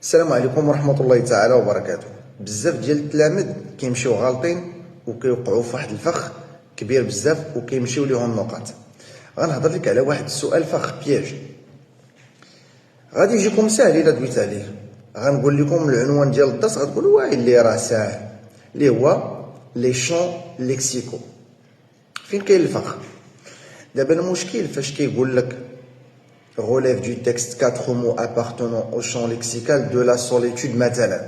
السلام عليكم ورحمة الله تعالى وبركاته. بزاف ديال التلاميذ كيمشيو غالطين وكيوقعوا في واحد الفخ كبير بزاف وكيمشيو ليهم النقط. غنهضر لك على واحد السؤال فخ بياج غادي يجيكم ساهل الا دويت عليه. غنقول لكم العنوان ديال الدرس غتقولوا واعي اللي راه ساهل، اللي هو لي شون ليكسيكو. فين كاين الفخ؟ دابا المشكل فاش كيقول لك relève du texte 4 mots appartenant au champ lexical de la solitude مثلا.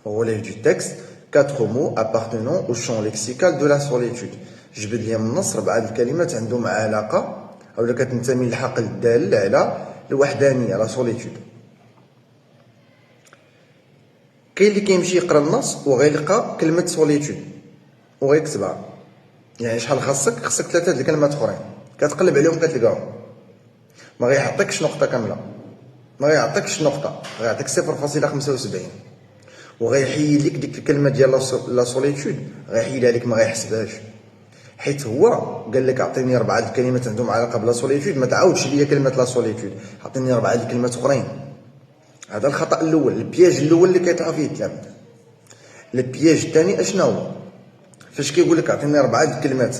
relève du texte 4 mots appartenant au champ lexical de la solitude. جبد لي من النص 4 الكلمات عندهم علاقة أو كتنتمي للحقل الدال على الوحدانية لا solitude. كاين اللي كيمشي يقرا النص وغيلقى كلمة solitude وغيكتبها. يعني شحال خاصك 3 د الكلمات اخرين كتقلب عليهم كتلقاهم. ما غيعطيكش نقطه كامله، ما غيعطيكش نقطه، غيعطيك 0.75 وغيحيد لك ديك الكلمه ديال لا سوليتود، غيحيدها لك ما غيحسبهاش، حيت هو قال لك اعطيني 4 الكلمات عندهم علاقه بلا سوليتود، ما تعاودش ليا كلمه لا سوليتود، اعطيني 4 الكلمات اخرين. هذا الخطا الاول، البياج الاول اللي كيطلع فيه التلاميذ. البياج الثاني اشنا هو؟ فاش كيقول لك اعطيني 4 الكلمات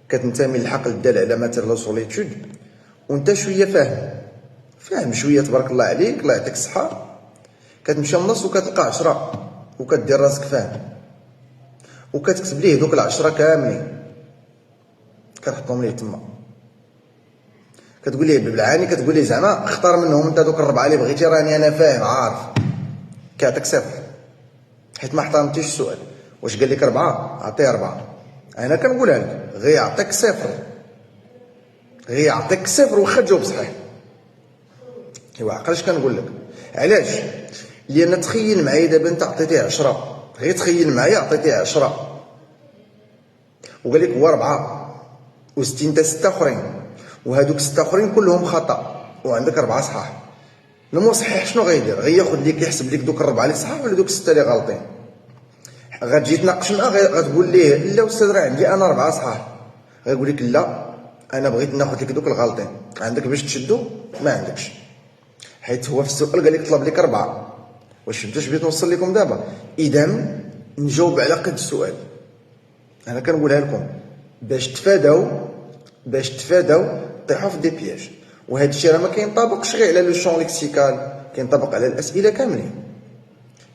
كتنتمي للحقل الدال على ماتير لا سوليتود وانت شويه فاهم شويه تبارك الله عليك، الله يعطيك الصحه، كتمشي للنص وكتلقى 10 وكدير راسك فاهم وكتكتب ليه دوك ال10 كاملين كتحطهم ليه تما، كتقول ليه بالعاني، كتقول ليه زعما اختار منهم انت دوك ال4 اللي بغيتي، راني انا فاهم عارف. كيعطيك 0 حيت ما احترمتيش السؤال. واش قال لك 4؟ عطيه 4. انا كنقولها لك غيعطيك 0، غيعطيك 0 واخا تجاوب صحيح. ايوا عقلاش كنقول لك؟ علاش؟ لان تخيل معايا دابا انت عطيتيه 10، غير تخيل معايا عطيتيه 10 وقال لك هو 4 وزدتي انت 6 اخرين وهذوك 6 اخرين كلهم خطا وعندك 4 صحاح. المصحح شنو غيدير؟ غياخذ لك يحسب لك دوك 4 اللي صحاح ولا دوك 6 اللي غالطين. غتجي تناقش معاه غتقول ليه لا استاذ راه عندي انا 4 صحاح، غيقول لك لا انا بغيت ناخذ لك دوك الغالطين، عندك باش تشدو؟ ما عندكش، حيت هو في السؤال قال لك طلب لك 4. واش فهمتوا اش بغيت نوصل لكم دابا؟ اذا نجاوب على قد السؤال. انا كنقولها لكم باش تفاداو طيحوا في دي بياج. وهذا الشيء راه ما كينطبقش غير على لو شون ليكسيكال، كينطبق على الاسئله كاملين.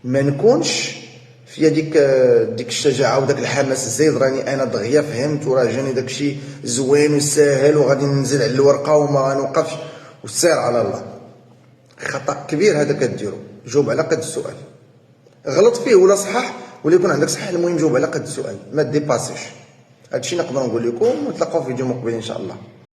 ما نكونش في ديك الشجاعه وداك الحماس الزايد، راني انا دغيا فهمت وراه جاني داكشي زوين وساهل وغادي ننزل على الورقه وما نوقفش وسير على الله. خطا كبير هذا كديرو. جاوب على قد السؤال، غلط فيه ولا صحح ولا يكون عندك صحيح، المهم جاوب على قد السؤال، ما ديباسيش. هادشي نقدر نقول لكم، ونتلاقاو في فيديو مقبل ان شاء الله.